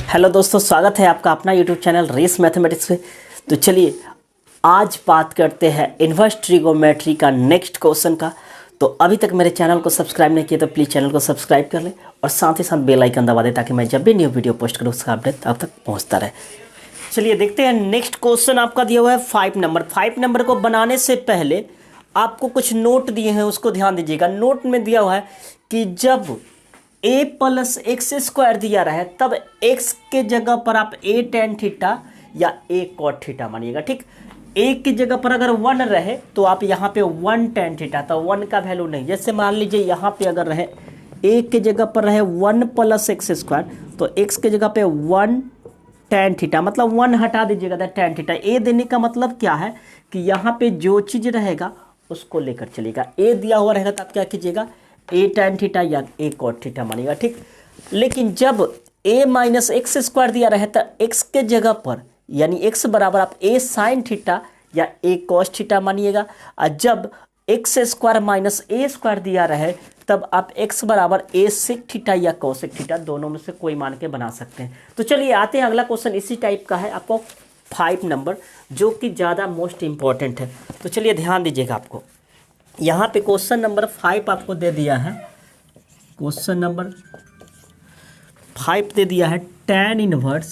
Hello दोस्तों, स्वागत है आपका अपना यूट्यूब चैनल रेस मैथमेटिक्स पे। तो चलिए आज बात करते हैं इन्वर्स ट्रिगोनोमेट्री का नेक्स्ट क्वेश्चन का। तो अभी तक मेरे चैनल को सब्सक्राइब नहीं किया तो प्लीज़ चैनल को सब्सक्राइब कर लें और साथ ही साथ बेल आइकन दबा दें ताकि मैं जब भी न्यू वीडियो पोस्ट करूँ उसका अपडेट आप तक पहुँचता रहे। चलिए देखते हैं नेक्स्ट क्वेश्चन आपका दिया हुआ है 5 नंबर को बनाने से पहले आपको कुछ नोट दिए हैं, उसको ध्यान दीजिएगा। नोट में दिया हुआ है कि जब a प्लस एक्स स्क्वायर दिया रहा है तब x के जगह पर आप a टेन थीटा या a कॉट थीटा मानिएगा। ठीक, a की जगह पर अगर 1 रहे तो आप यहाँ पे 1 टेन थीटा, तो 1 का वैल्यू नहीं। जैसे मान लीजिए यहाँ पे अगर रहे a की जगह पर रहे 1 प्लस एक्स स्क्वायर तो x की जगह पे 1 टेन थीटा, मतलब 1 हटा दीजिएगा तो टेन थीटा। a देने का मतलब क्या है कि यहाँ पे जो चीज़ रहेगा उसको लेकर चलेगा। a दिया हुआ रहेगा तो आप क्या कीजिएगा a टेन थीटा या a कॉट थीटा मानिएगा। ठीक, लेकिन जब a माइनस एक्स स्क्वायर दिया रहे तो x के जगह पर यानी x बराबर आप a साइन थीटा या a कॉस थीटा मानिएगा। और जब x square minus a square दिया रहे तब आप x बराबर a सेक थीटा या कोसेक थीटा, दोनों में से कोई मान के बना सकते हैं। तो चलिए आते हैं, अगला क्वेश्चन इसी टाइप का है आपको 5 नंबर, जो कि ज़्यादा मोस्ट इम्पॉर्टेंट है। तो चलिए ध्यान दीजिएगा, आपको यहाँ पे क्वेश्चन नंबर 5 आपको दे दिया है। क्वेश्चन नंबर 5 दे दिया है tan inverse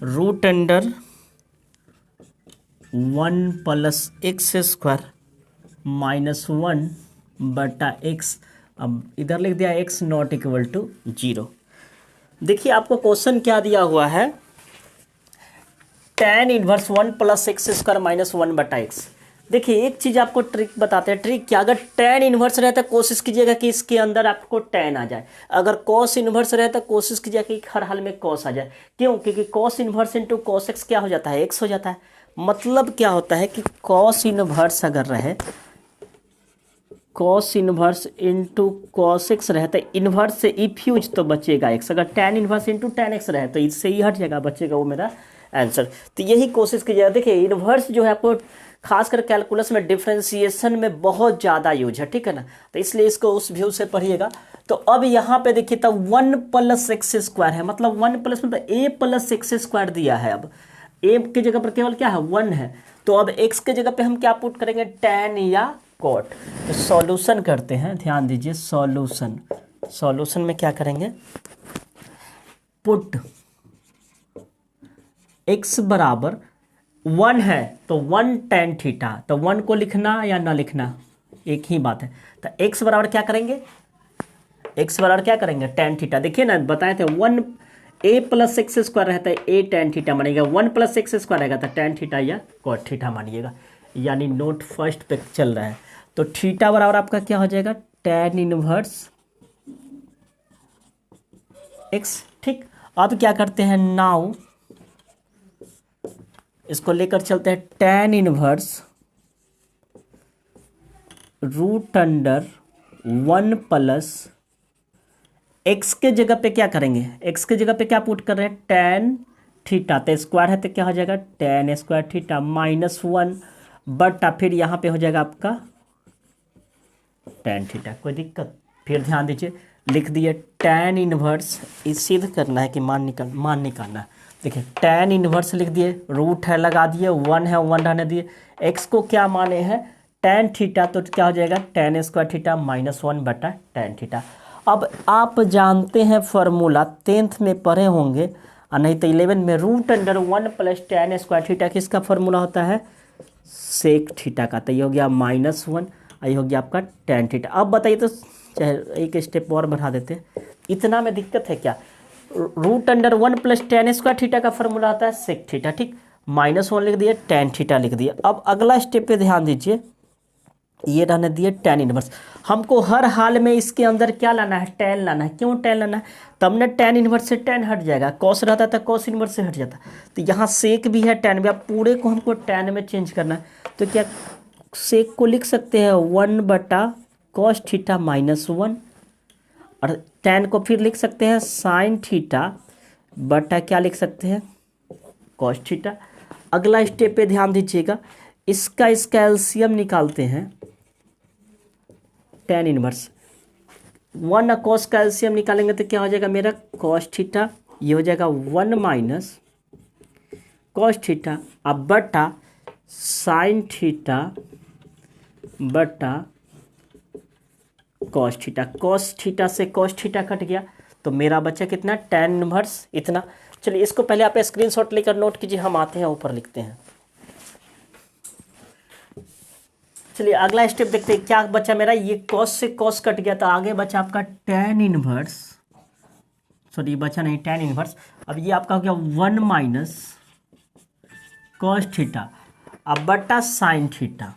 root under 1 plus x square minus 1 बटा एक्स। अब इधर लिख दिया x नॉट इक्वल टू 0। देखिए आपको क्वेश्चन क्या दिया हुआ है, tan inverse 1 plus x square minus 1 बटा एक्स। देखिए एक चीज़ आपको ट्रिक बताते हैं। ट्रिक क्या, अगर tan इनवर्स रहता है कोशिश कीजिएगा कि इसके अंदर आपको tan आ जाए। अगर cos इनवर्स रहता है कोशिश कीजिएगा कि हर हाल में cos आ जाए। क्यों? क्योंकि cos inverse into cos x क्या हो जाता है, x हो जाता है। मतलब क्या होता है कि cos इनवर्स अगर रहे, cos inverse into cos x रहे तो इनवर्स से इफ्यूज तो बचेगा x। अगर tan inverse into tan x रहे तो इससे ही हट जाएगा, बचेगा वो मेरा आंसर। तो यही कोशिश कीजिएगा। देखिए इन्वर्स जो है आपको खासकर कैलकुलस में डिफरेंशिएशन में बहुत ज़्यादा यूज है, ठीक है ना, तो इसलिए इसको उस व्यू से पढ़िएगा। तो अब यहाँ पे देखिए तब 1 प्लस एक्स स्क्वायर है, मतलब 1 प्लस मतलब a प्लस एक्स स्क्वायर दिया है। अब a की जगह पर केवल क्या है 1 है, तो अब x के जगह पे हम क्या पुट करेंगे tan या कॉट। तो सॉल्यूशन करते हैं, ध्यान दीजिए सॉल्यूशन में क्या करेंगे, पुट x बराबर 1 है तो 1 tan थीटा, तो 1 को लिखना या ना लिखना एक ही बात है। तो x बराबर क्या करेंगे, x बराबर क्या करेंगे tan थीटा। देखिए ना बताए थे 1 a प्लस एक्स स्क्वायर रहता है a tan थीटा मानिएगा, 1 प्लस एक्स स्क्वायर रहेगा तो tan थीटा या cot थीटा मानिएगा। यानी नोट फर्स्ट पे चल रहा है। तो थीटा बराबर आपका क्या हो जाएगा tan इनवर्स x। ठीक, अब क्या करते हैं, नाउ इसको लेकर चलते हैं tan inverse root under 1 plus x के जगह पे क्या करेंगे, एक्स के जगह पे क्या पुट कर रहे हैं tan थीटा, तो स्क्वायर है तो क्या हो जाएगा tan स्क्वायर थीटा माइनस 1 बटा फिर यहाँ पे हो जाएगा आपका tan थीटा। कोई दिक्कत? फिर ध्यान दीजिए लिख दिए tan इनवर्स, इस सिद्ध करना है कि मान निकालना है। देखिए tan इनवर्स लिख दिए, रूट है लगा दिए, 1 है 1 रहने दिए, x को क्या माने हैं tan थीटा, तो क्या हो जाएगा tan स्क्वायर थीटा माइनस 1 बटा tan थीटा। अब आप जानते हैं फार्मूला 10th में पढ़े होंगे और नहीं तो 11 में, root under 1 plus tan square theta किसका फार्मूला होता है सेक थीटा का। तो ये हो गया माइनस 1, ये हो गया आपका tan थीटा। अब बताइए तो चाहे एक स्टेप और बढ़ा देते, इतना में दिक्कत है क्या। Root under 1 plus tan square theta का फॉर्मूला आता है सेक थीटा। ठीक, माइनस 1 लिख दिए, tan थीटा लिख दिए। अब अगला स्टेप पे ध्यान दीजिए, ये रहने दिए tan इनवर्स। हमको हर हाल में इसके अंदर क्या लाना है, tan लाना है। क्यों tan लाना है, तब न tan इनवर्स से tan हट जाएगा, cos रहता था cos इनवर्स से हट जाता। तो यहाँ सेक भी है tan भी, अब पूरे को हमको tan में चेंज करना है। तो क्या सेक को लिख सकते हैं 1 बटा cos थीटा माइनस 1, और tan को फिर लिख सकते हैं साइन थीटा बटा क्या लिख सकते हैं cos थीटा। अगला स्टेप पे ध्यान दीजिएगा, इसका एलसीएम निकालते हैं tan इनवर्स 1 कॉस का एलसीएम निकालेंगे तो क्या हो जाएगा मेरा कॉस थीटा, ये हो जाएगा 1 माइनस कॉस थीटा अब बटा साइन थीटा बटा कॉस थीटा। कॉस थीटा से कॉस थीटा कट गया तो मेरा बचा कितना, tan इनवर्स इतना। चलिए इसको पहले आप स्क्रीनशॉट लेकर नोट कीजिए, हम आते हैं ऊपर लिखते हैं। चलिए अगला स्टेप देखते हैं क्या बचा मेरा, ये कॉस से कॉस कट गया तो आगे बचा आपका tan इनवर्स, सॉरी बचा नहीं tan इनवर्स। अब ये आपका हो गया 1 माइनस कॉस थीटा अब बटा साइन थीटा।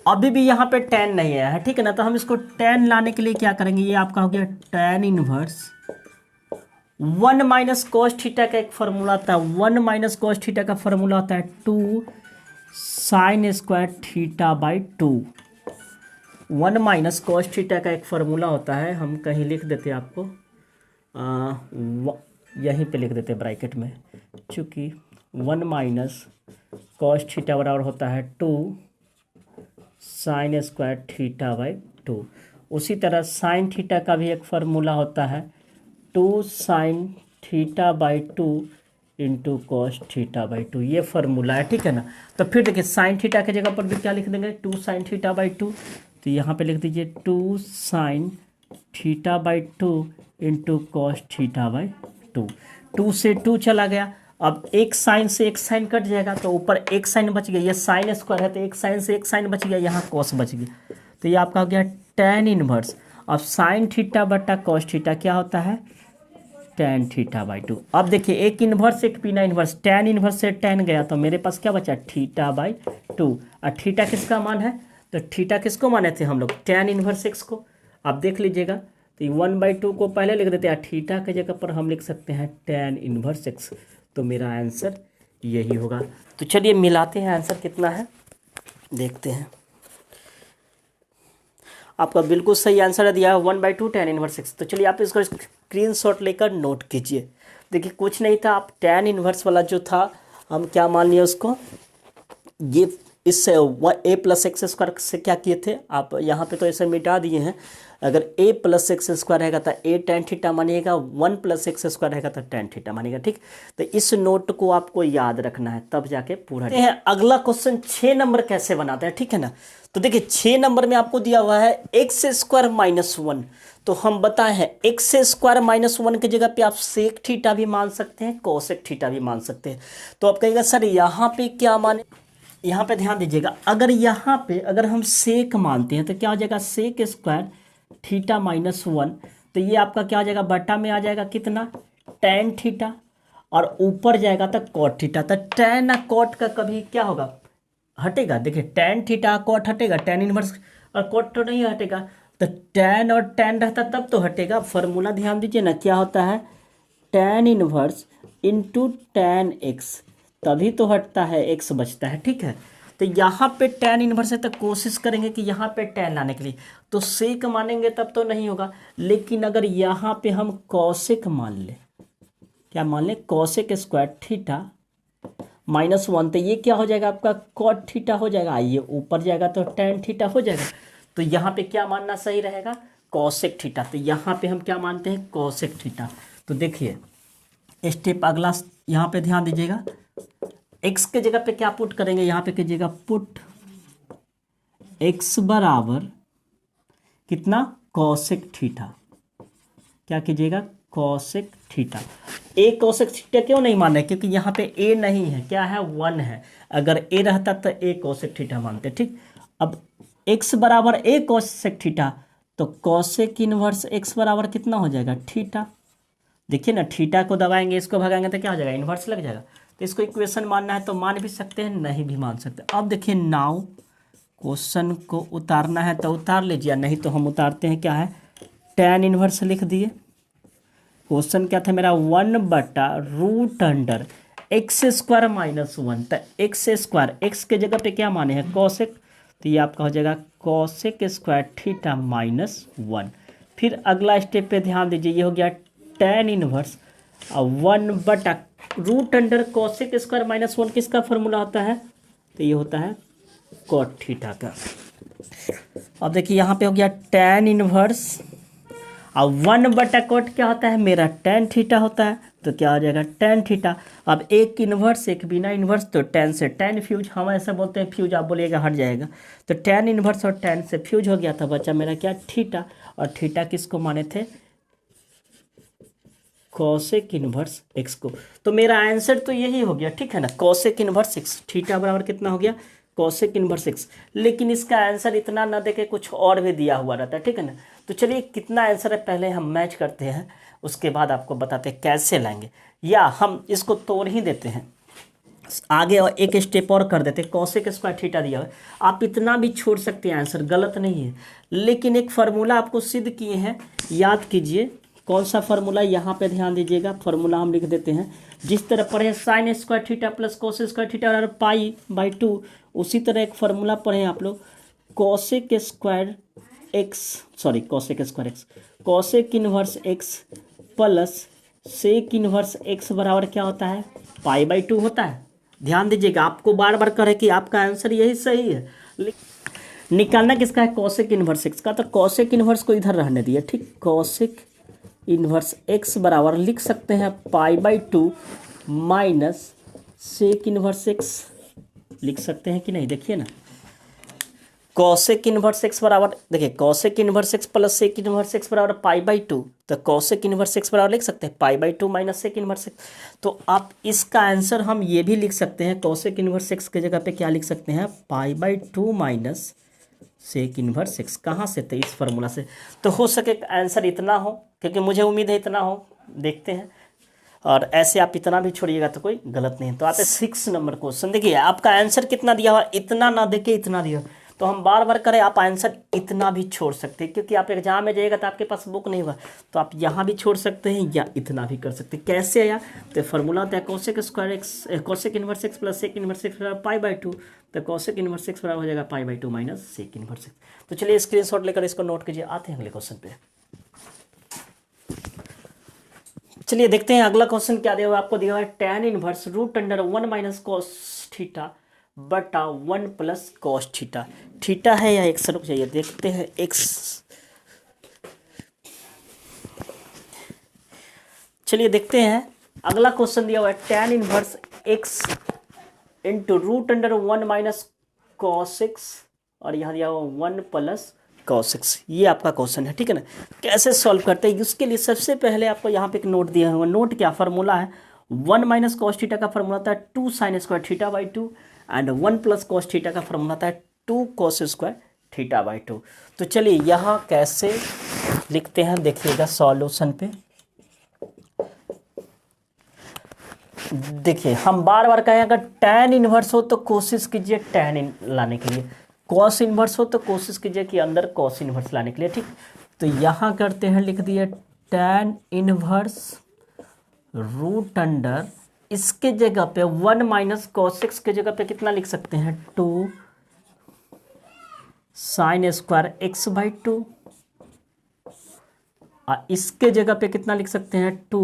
अभी भी यहाँ पे tan नहीं आया है, ठीक है ना, तो हम इसको tan लाने के लिए क्या करेंगे, ये आपका हो गया tan inverse 1 minus cos theta का एक फार्मूला आता है, 1 माइनस कॉस थीटा का फार्मूला होता है 2 sign square theta by 2। 1 minus cos theta का एक फार्मूला होता है, हम कहीं लिख देते हैं आपको, यहीं पे लिख देते हैं ब्रैकेट में, चूँकि 1 माइनस कॉस थीटा बराबर होता है 2 साइन स्क्वायर थीटा बाई 2। उसी तरह साइन थीटा का भी एक फार्मूला होता है 2 sine theta by 2 into cos theta by 2, ये फार्मूला है, ठीक है ना। तो फिर देखिए साइन थीटा की जगह पर भी क्या लिख देंगे 2 साइन थीटा बाई 2, तो यहाँ पे लिख दीजिए 2 sine theta by 2 into cos theta by 2। 2 से 2 चला गया, अब एक साइन से एक साइन कट जाएगा तो ऊपर एक साइन बच गया, ये साइन स्क्वायर है तो एक साइन से एक साइन बच गया, यहाँ कॉस बच गया, तो ये आपका हो गया tan इनवर्स। अब साइन थीटा बटा कॉस थीटा क्या होता है tan थीटा बाई 2। अब देखिए एक इन्वर्स एक बिना इन्वर्स, tan इन्वर्स से tan गया तो मेरे पास क्या बचा थीटा बाई 2। और थीटा किसका मान है, तो थीटा किसको माने थे हम लोग tan इन्वर्स x को। आप देख लीजिएगा तो 1/2 को पहले लिख देते हैं, थीटा की जगह पर हम लिख सकते हैं tan इन्वर्स x, तो मेरा आंसर यही होगा। तो चलिए मिलाते हैं आंसर कितना है, देखते हैं। आपका बिल्कुल सही आंसर दिया है 1/2 tan इनवर्स x। तो चलिए आप इसको स्क्रीनशॉट लेकर नोट कीजिए। देखिए कुछ नहीं था, आप tan इनवर्स वाला जो था हम क्या मान लिए उसको, ये इससे a प्लस एक्स स्क्वायर से क्या किए थे आप यहाँ पे तो ऐसे मिटा दिए हैं। अगर a प्लस एक्स स्क्वायर रहेगा तो a tan थीटा मानिएगा, 1 प्लस एक्स स्क्वायर रहेगा तो tan थीटा मानिएगा, ठीक। तो इस नोट को आपको याद रखना है तब जाके पूरा है। अगला क्वेश्चन 6 नंबर कैसे बनाते हैं, ठीक है ना। तो देखिए 6 नंबर में आपको दिया हुआ है एक्स स्क्वायर माइनस 1, तो हम बताए हैं एक्स स्क्वायर माइनस 1 की जगह पे आप सेक थीटा भी मान सकते हैं, कोसेक थीटा भी मान सकते हैं। तो आप कहिएगा सर यहाँ पे क्या माने, यहाँ पे ध्यान दीजिएगा, अगर यहाँ पे अगर हम सेक मानते हैं तो क्या हो जाएगा सेक स्क्वायर थीटा माइनस 1, तो ये आपका क्या हो जाएगा बटा में आ जाएगा कितना tan थीटा, और ऊपर जाएगा तो कॉट थीटा। तो tan और कॉट का कभी क्या होगा हटेगा, देखिए tan थीटा कॉट हटेगा, tan इनवर्स और कॉट तो नहीं हटेगा, तो tan और tan रहता तब तो हटेगा। फार्मूला ध्यान दीजिए ना क्या होता है tan inverse into tan x, तभी तो हटता है x बचता है, ठीक है। तो यहाँ पे tan इनवर्स है तो कोशिश करेंगे कि यहाँ पे tan लाने के लिए, तो सेक मानेंगे तब तो नहीं होगा, लेकिन अगर यहाँ पे हम कॉसेक मान ले, क्या मान ले कॉसेक स्क्वायर थीटा माइनस 1, तो ये क्या हो जाएगा आपका कॉट थीटा हो जाएगा, ये ऊपर जाएगा तो tan थीटा हो जाएगा। तो यहाँ पे क्या मानना सही रहेगा कॉसेक थीटा, तो यहाँ पे हम क्या मानते हैं कॉसेक थीटा। तो देखिए स्टेप अगला यहाँ पे ध्यान दीजिएगा, x के जगह पे क्या पुट करेंगे, यहाँ पे कीजिएगा पुट x बराबर कितना कॉसेक थीटा, क्या कीजिएगा cosec theta. a cosec theta क्यों नहीं मान रहे, क्योंकि यहाँ पे a नहीं है, क्या है 1 है, अगर a रहता तो a कॉसेक थीटा मानते, ठीक। अब x बराबर a कॉसेक थीटा, तो कॉसेक इनवर्स x बराबर कितना हो जाएगा थीटा। देखिए ना थीटा को दबाएंगे इसको भगाएंगे तो क्या हो जाएगा इन्वर्स लग जाएगा। तो इसको इक्वेशन मानना है तो मान भी सकते हैं, नहीं भी मान सकते। अब देखिए नाउ क्वेश्चन को उतारना है तो उतार लीजिए, नहीं तो हम उतारते हैं क्या है tan इनवर्स लिख दिए। क्वेश्चन क्या था मेरा 1/√अंडर एक्स स्क्वायर माइनस 1, तो एक्स स्क्वायर एक्स के जगह पे क्या माने हैं कॉसेक, तो ये आपका हो जाएगा कॉसेक स्क्वायर थीटा माइनस 1। फिर अगला स्टेप पे ध्यान दीजिए, ये हो गया tan इनवर्स 1/√अंडर कॉसेक स्क्वायर माइनस 1 किसका फॉर्मूला होता है, तो ये होता है कॉट थीटा का। अब देखिए यहाँ पे हो गया tan इनवर्स, अब 1/कोट क्या होता है मेरा tan थीटा होता है, तो क्या हो जाएगा tan थीटा। अब एक इन्वर्स एक बिना इन्वर्स, तो tan से tan फ्यूज, हम ऐसा बोलते हैं फ्यूज, आप बोलिएगा हट जाएगा, तो tan इन्वर्स और tan से फ्यूज हो गया था, बच्चा मेरा क्या थीटा, और थीटा किसको माने थे, कॉसेक इन्वर्स x को। तो मेरा आंसर तो यही हो गया, ठीक है ना, कॉसेक इन्वर्स x, थीटा बराबर कितना हो गया, कॉसेक इन्वर्स x। लेकिन इसका आंसर इतना ना देके कुछ और भी दिया हुआ रहता है, ठीक है ना। तो चलिए कितना आंसर है पहले हम मैच करते हैं, उसके बाद आपको बताते हैं कैसे लाएंगे, या हम इसको तोड़ ही देते हैं आगे और एक स्टेप और कर देते हैं। कॉसेक स्क्वायर थीटा दिया है, आप इतना भी छोड़ सकते हैं, आंसर गलत नहीं है, लेकिन एक फार्मूला आपको सिद्ध किए हैं, याद कीजिए कौन सा फार्मूला, यहाँ पे ध्यान दीजिएगा, फार्मूला हम लिख देते हैं, जिस तरह पढ़े sine square theta plus cos square theta और पाई/2, उसी तरह एक फार्मूला पढ़े आप लोग, cosec square x cosec inverse x plus sec inverse x बराबर क्या होता है, पाई/2 होता है। ध्यान दीजिएगा, आपको बार बार करें कि आपका आंसर यही सही है, निकालना किसका है, कॉसेक इनवर्स एक्स का, तो कॉसेक इनवर्स को इधर रहने दिया, ठीक, कॉसेक इन्वर्स एक्स बराबर लिख सकते हैं पाई/2 माइनस सेक इन्वर्स एक्स, लिख सकते हैं कि नहीं, देखिए ना, कॉसेक इन्वर्स एक्स बराबर, देखिए cosec inverse x plus sec inverse x बराबर पाई/2, तो कॉसेक इन्वर्स एक्स बराबर लिख सकते हैं पाई/2 माइनस सेक इन्वर्स एक्स। तो आप इसका आंसर हम ये भी लिख सकते हैं, कॉसेक इन्वर्स एक्स की जगह पे क्या लिख सकते हैं, पाई/2 माइनस सेक इन्वर्स एक्स। कहाँ से, तो इस फार्मूला से। तो हो सके आंसर इतना हो, क्योंकि मुझे उम्मीद है इतना हो, देखते हैं, और ऐसे आप इतना भी छोड़िएगा तो कोई गलत नहीं है। तो आते 6 नंबर क्वेश्चन, देखिए आपका आंसर कितना दिया हुआ, इतना ना देके इतना दिया, तो हम बार बार करें, आप आंसर इतना भी छोड़ सकते हैं, क्योंकि आप एग्जाम में जाइएगा तो आपके पास बुक नहीं होगा, तो आप यहाँ भी छोड़ सकते हैं या इतना भी कर सकते हैं। कैसे आया, तो फार्मूला होता है cosec square x, cosec inverse x plus sec inverse x बराबर पाई/2, तो कॉसेक इनवर्स एक्स बराबर हो जाएगा पाई/2 माइनस सेक इनवर्स एक्स। तो चलिए स्क्रीनशॉट लेकर इसको नोट कीजिए, आते हैं अगले क्वेश्चन पे। चलिए देखते हैं अगला क्वेश्चन क्या दिया हुआ, आपको दिया हुआ है tan inverse √1 minus cos theta बटा 1 प्लस कॉस थीटा। थीटा है या एक्स, रुक जाइए देखते हैं, एक्स, चलिए देखते हैं अगला क्वेश्चन दिया हुआ है tan inverse x into √1 minus cos x, और यहाँ दिया हुआ 1 प्लस कॉस एक्स। ये आपका क्वेश्चन है, ठीक है ना। कैसे सॉल्व करते हैं, उसके लिए सबसे पहले आपको यहाँ पे एक नोट दिया हुआ, नोट क्या फार्मूला है, 1 माइनस कॉस थीटा का फार्मूला होता है 2 sine square थीटा/2, and 1 plus cos theta का फार्मूला होता है 2 कॉस स्क्वायर थीटा/2। तो चलिए यहाँ कैसे लिखते हैं, देखिएगा सॉल्यूशन पे, देखिए हम बार बार कहें अगर tan इनवर्स हो तो कोशिश कीजिए tan लाने के लिए, कॉस इनवर्स हो तो कोशिश कीजिए कि अंदर कॉस इनवर्स लाने के लिए, ठीक। तो यहाँ करते हैं, लिख दिए tan इनवर्स √, इसके जगह पे 1 माइनस कॉस एक्स के जगह पे कितना लिख सकते हैं, 2 साइन स्क्वायर x/2, और इसके जगह पे कितना लिख सकते हैं, 2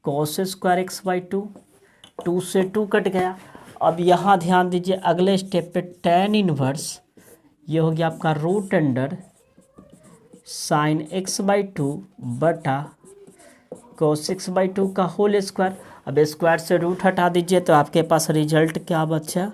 कॉस स्क्वायर x/2, 2 से 2 कट गया। अब यहाँ ध्यान दीजिए अगले स्टेप पे tan इनवर्स, ये हो गया आपका √, साइन x/2 बटा cos x/2 का होल स्क्वायर। अब स्क्वायर से रूट हटा दीजिए तो आपके पास रिजल्ट क्या बचा,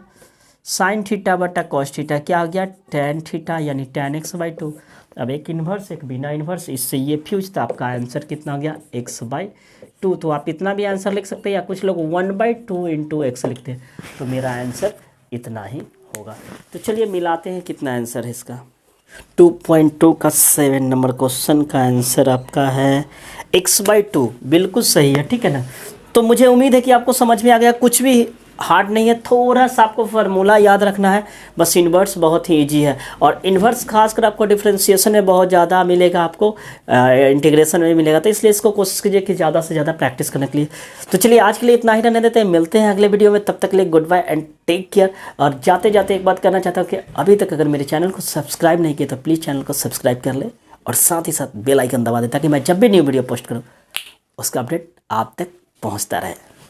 साइन थीटा बटा कॉस थीटा, क्या हो गया tan थीटा, यानी tan x/2। अब एक इन्वर्स एक बिना इन्वर्स, इससे ये फ्यूज, तो आपका आंसर कितना हो गया, x/2। तो आप इतना भी आंसर लिख सकते हैं, या कुछ लोग 1/2 इंटू एक्स लिखते हैं, तो मेरा आंसर इतना ही होगा। तो चलिए मिलाते हैं कितना आंसर है इसका। 2.2 का 7 नंबर क्वेश्चन का आंसर आपका है x/2, बिल्कुल सही है, ठीक है ना। तो मुझे उम्मीद है कि आपको समझ में आ गया, कुछ भी हार्ड नहीं है, थोड़ा सा आपको फार्मूला याद रखना है बस। इन्वर्स बहुत ही इजी है, और इन्वर्स खासकर आपको डिफरेंशिएशन में बहुत ज़्यादा मिलेगा, आपको इंटीग्रेशन में मिलेगा, तो इसलिए इसको कोशिश कीजिए कि ज़्यादा से ज़्यादा प्रैक्टिस करने के लिए। तो चलिए आज के लिए इतना ही रहने देते हैं, मिलते हैं अगले वीडियो में, तब तक के लिए goodbye and take care. और जाते जाते एक बात कहना चाहता हूँ कि अभी तक अगर मेरे चैनल को सब्सक्राइब नहीं किया तो प्लीज़ चैनल को सब्सक्राइब कर ले, और साथ ही साथ बेल आइकन दबा दे, ताकि मैं जब भी न्यू वीडियो पोस्ट करूँ उसका अपडेट आप तक पहुँचता रहे।